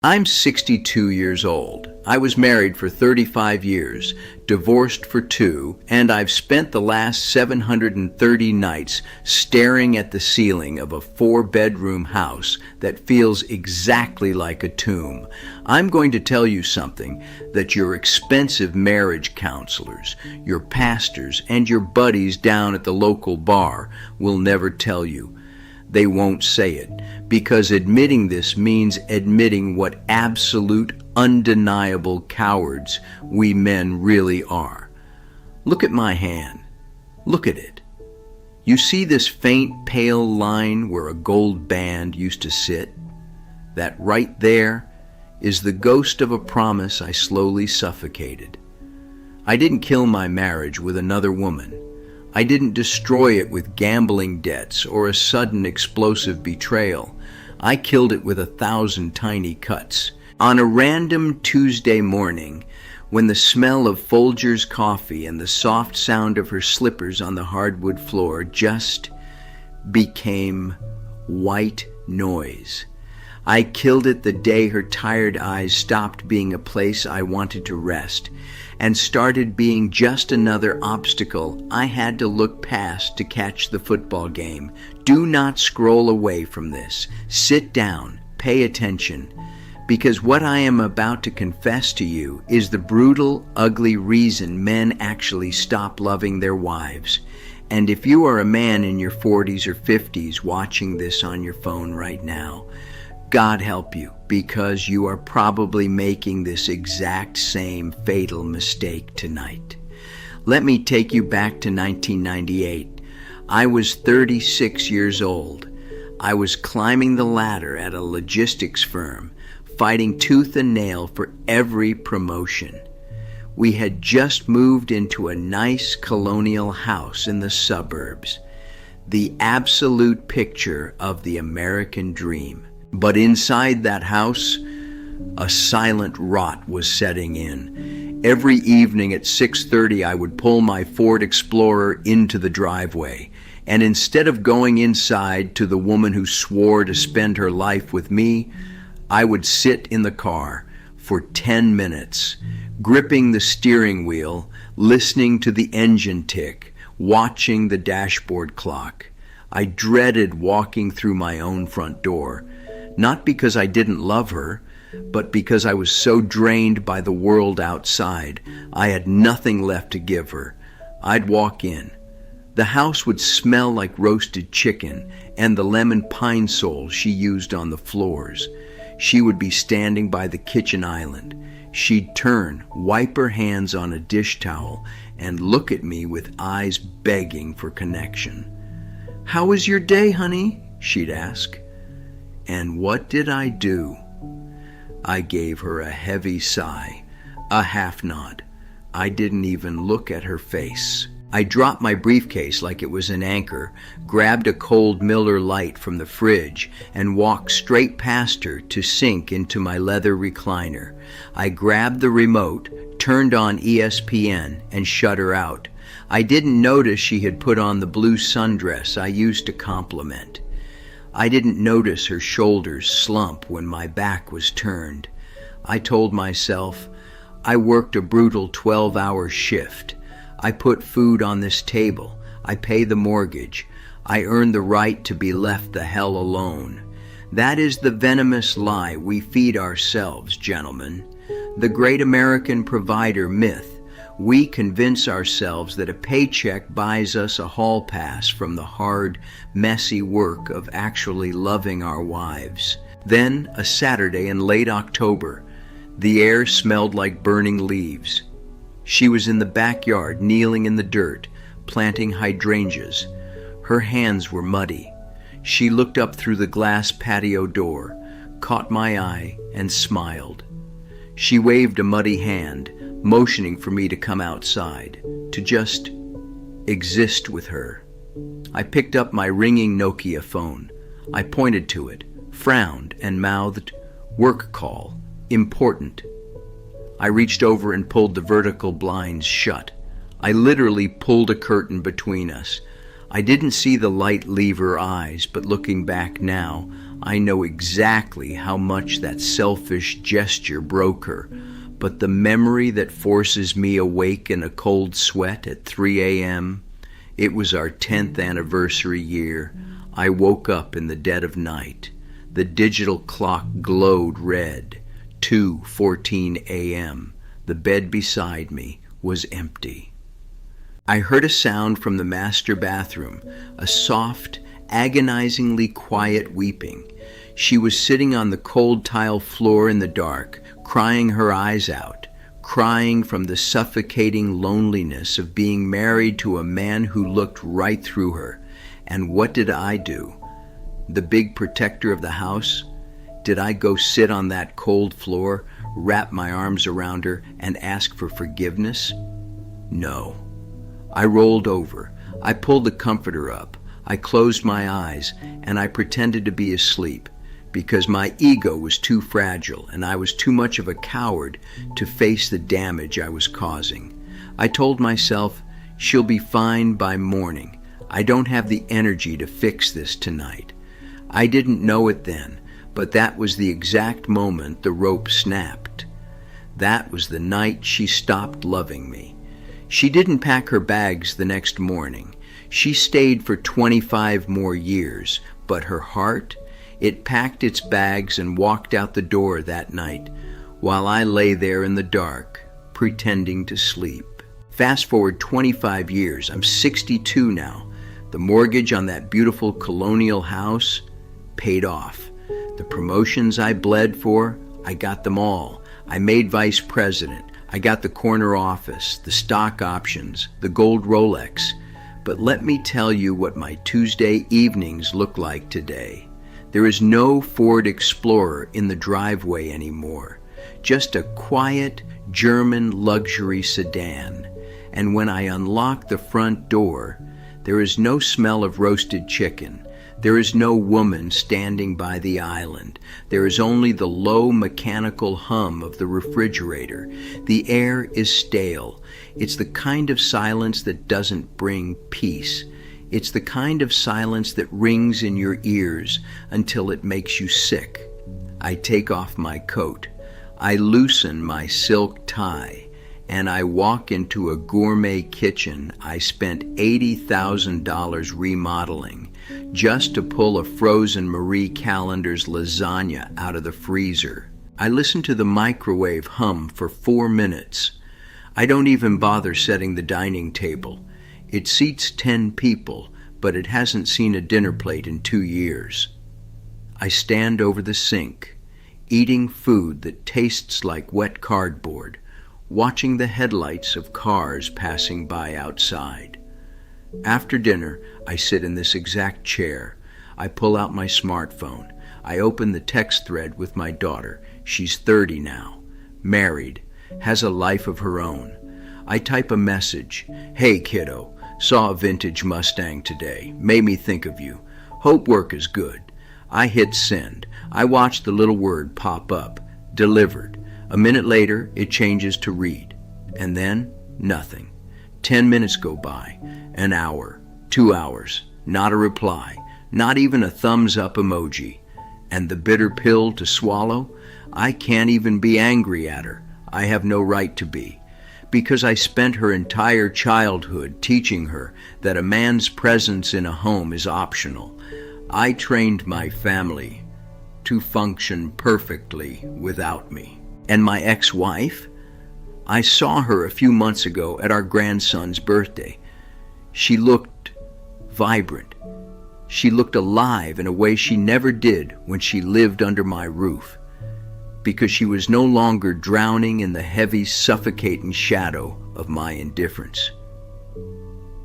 I'm 62 years old. I was married for 35 years, divorced for 2, and I've spent the last 730 nights staring at the ceiling of a 4-bedroom house that feels exactly like a tomb. I'm going to tell you something that your expensive marriage counselors, your pastors, and your buddies down at the local bar will never tell you. They won't say it, because admitting this means admitting what absolute, undeniable cowards we men really are. Look at my hand. Look at it. You see this faint, pale line where a gold band used to sit? That right there is the ghost of a promise I slowly suffocated. I didn't kill my marriage with another woman. I didn't destroy it with gambling debts or a sudden explosive betrayal. I killed it with 1,000 tiny cuts. On a random Tuesday morning, when the smell of Folger's coffee and the soft sound of her slippers on the hardwood floor just became white noise. I killed it the day her tired eyes stopped being a place I wanted to rest and started being just another obstacle I had to look past to catch the football game. Do not scroll away from this. Sit down, pay attention, because what I am about to confess to you is the brutal, ugly reason men actually stop loving their wives. And if you are a man in your 40s or 50s watching this on your phone right now, God help you, because you are probably making this exact same fatal mistake tonight. Let me take you back to 1998. I was 36 years old. I was climbing the ladder at a logistics firm, fighting tooth and nail for every promotion. We had just moved into a nice colonial house in the suburbs, the absolute picture of the American dream. But inside that house, a silent rot was setting in. Every evening at 6:30, I would pull my Ford Explorer into the driveway, and instead of going inside to the woman who swore to spend her life with me, I would sit in the car for 10 minutes, gripping the steering wheel, listening to the engine tick, watching the dashboard clock. I dreaded walking through my own front door. Not because I didn't love her, but because I was so drained by the world outside, I had nothing left to give her. I'd walk in. The house would smell like roasted chicken and the lemon pine soles she used on the floors. She would be standing by the kitchen island. She'd turn, wipe her hands on a dish towel, and look at me with eyes begging for connection. "How was your day, honey?" she'd ask. And what did I do? I gave her a heavy sigh, a half nod. I didn't even look at her face. I dropped my briefcase like it was an anchor, grabbed a cold Miller Lite from the fridge, and walked straight past her to sink into my leather recliner. I grabbed the remote, turned on ESPN, and shut her out. I didn't notice she had put on the blue sundress I used to compliment. I didn't notice her shoulders slump when my back was turned. I told myself, I worked a brutal 12-hour shift. I put food on this table. I pay the mortgage. I earn the right to be left the hell alone. That is the venomous lie we feed ourselves, gentlemen. The great American provider myth. We convince ourselves that a paycheck buys us a hall pass from the hard, messy work of actually loving our wives. Then, a Saturday in late October, the air smelled like burning leaves. She was in the backyard, kneeling in the dirt, planting hydrangeas. Her hands were muddy. She looked up through the glass patio door, caught my eye, and smiled. She waved a muddy hand, motioning for me to come outside, to just exist with her. I picked up my ringing Nokia phone. I pointed to it, frowned, and mouthed, "Work call, important." I reached over and pulled the vertical blinds shut. I literally pulled a curtain between us. I didn't see the light leave her eyes, but looking back now, I know exactly how much that selfish gesture broke her. But the memory that forces me awake in a cold sweat at 3 a.m., it was our 10th anniversary year. I woke up in the dead of night. The digital clock glowed red. 2:14 a.m. The bed beside me was empty. I heard a sound from the master bathroom, a soft, agonizingly quiet weeping. She was sitting on the cold tile floor in the dark, crying her eyes out, crying from the suffocating loneliness of being married to a man who looked right through her. And what did I do? The big protector of the house? Did I go sit on that cold floor, wrap my arms around her, and ask for forgiveness? No. I rolled over. I pulled the comforter up. I closed my eyes, and I pretended to be asleep, because my ego was too fragile and I was too much of a coward to face the damage I was causing. I told myself, she'll be fine by morning. I don't have the energy to fix this tonight. I didn't know it then, but that was the exact moment the rope snapped. That was the night she stopped loving me. She didn't pack her bags the next morning. She stayed for 25 more years, but her heart, it packed its bags and walked out the door that night, while I lay there in the dark, pretending to sleep. Fast forward 25 years, I'm 62 now. The mortgage on that beautiful colonial house paid off. The promotions I bled for, I got them all. I made vice president. I got the corner office, the stock options, the gold Rolex. But let me tell you what my Tuesday evenings look like today. There is no Ford Explorer in the driveway anymore, just a quiet German luxury sedan. And when I unlock the front door, there is no smell of roasted chicken. There is no woman standing by the island. There is only the low mechanical hum of the refrigerator. The air is stale. It's the kind of silence that doesn't bring peace. It's the kind of silence that rings in your ears until it makes you sick. I take off my coat. I loosen my silk tie. And I walk into a gourmet kitchen I spent $80,000 remodeling just to pull a frozen Marie Callender's lasagna out of the freezer. I listen to the microwave hum for 4 minutes. I don't even bother setting the dining table. It seats 10 people, but it hasn't seen a dinner plate in 2 years. I stand over the sink, eating food that tastes like wet cardboard, watching the headlights of cars passing by outside. After dinner, I sit in this exact chair. I pull out my smartphone. I open the text thread with my daughter. She's 30 now, married, has a life of her own. I type a message. Hey kiddo, saw a vintage Mustang today. Made me think of you. Hope work is good. I hit send. I watch the little word pop up. Delivered. A minute later, it changes to read. And then, nothing. 10 minutes go by. An hour. 2 hours. Not a reply. Not even a thumbs up emoji. And the bitter pill to swallow? I can't even be angry at her. I have no right to be. Because I spent her entire childhood teaching her that a man's presence in a home is optional. I trained my family to function perfectly without me. And my ex-wife? I saw her a few months ago at our grandson's birthday. She looked vibrant. She looked alive in a way she never did when she lived under my roof, because she was no longer drowning in the heavy, suffocating shadow of my indifference.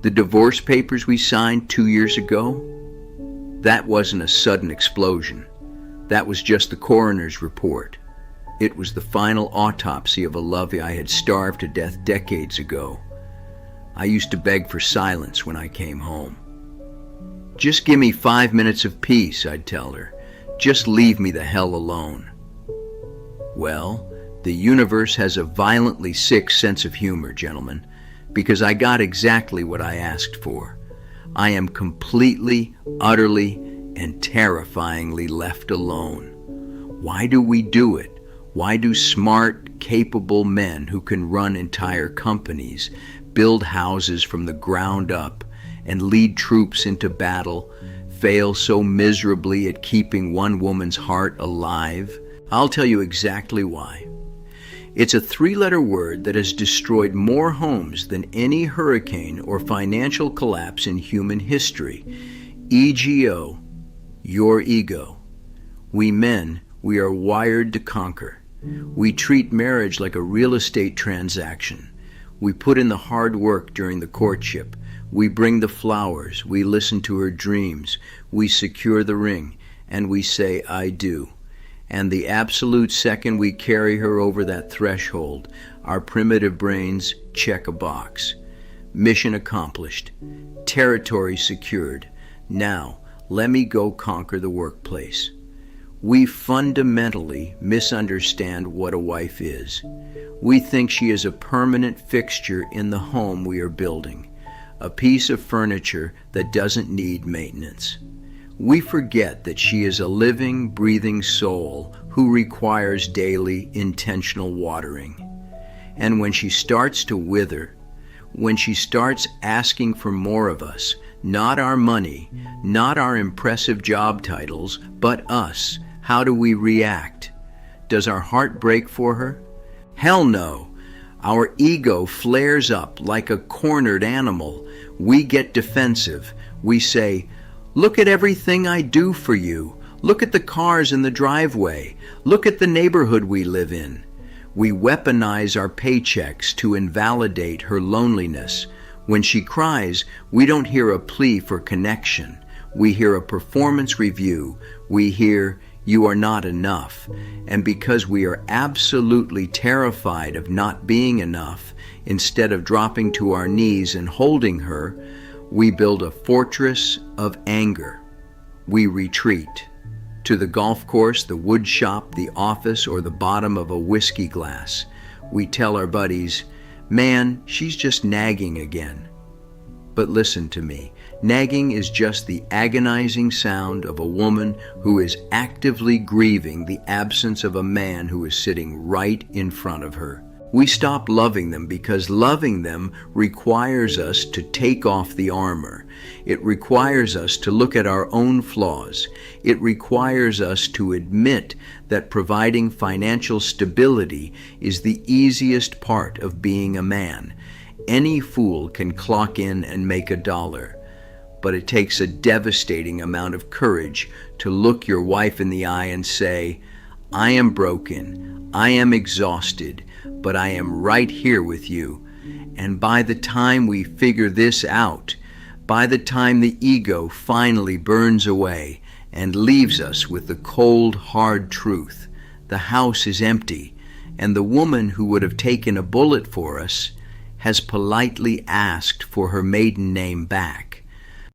The divorce papers we signed 2 years ago, that wasn't a sudden explosion. That was just the coroner's report. It was the final autopsy of a love I had starved to death decades ago. I used to beg for silence when I came home. Just give me 5 minutes of peace, I'd tell her. Just leave me the hell alone. Well, the universe has a violently sick sense of humor, gentlemen, because I got exactly what I asked for. I am completely, utterly, and terrifyingly left alone. Why do we do it? Why do smart, capable men who can run entire companies, build houses from the ground up, and lead troops into battle fail so miserably at keeping one woman's heart alive? I'll tell you exactly why. It's a three-letter word that has destroyed more homes than any hurricane or financial collapse in human history. EGO, your ego. We men, we are wired to conquer. We treat marriage like a real estate transaction. We put in the hard work during the courtship. We bring the flowers. We listen to her dreams. We secure the ring. And we say, I do. And the absolute second we carry her over that threshold, our primitive brains check a box. Mission accomplished. Territory secured. Now, let me go conquer the workplace. We fundamentally misunderstand what a wife is. We think she is a permanent fixture in the home we are building, a piece of furniture that doesn't need maintenance. We forget that she is a living, breathing soul who requires daily, intentional watering. And when she starts to wither, when she starts asking for more of us, not our money, not our impressive job titles, but us, how do we react? Does our heart break for her? Hell no. Our ego flares up like a cornered animal. We get defensive. We say, look at everything I do for you. Look at the cars in the driveway. Look at the neighborhood we live in. We weaponize our paychecks to invalidate her loneliness. When she cries, we don't hear a plea for connection. We hear a performance review. We hear, you are not enough. And because we are absolutely terrified of not being enough, instead of dropping to our knees and holding her, we build a fortress of anger. We retreat to the golf course, the wood shop, the office, or the bottom of a whiskey glass. We tell our buddies, man, she's just nagging again. But listen to me. Nagging is just the agonizing sound of a woman who is actively grieving the absence of a man who is sitting right in front of her. We stop loving them because loving them requires us to take off the armor. It requires us to look at our own flaws. It requires us to admit that providing financial stability is the easiest part of being a man. Any fool can clock in and make $1. But it takes a devastating amount of courage to look your wife in the eye and say, I am broken, I am exhausted, but I am right here with you. And by the time we figure this out, by the time the ego finally burns away and leaves us with the cold, hard truth, the house is empty, and the woman who would have taken a bullet for us has politely asked for her maiden name back.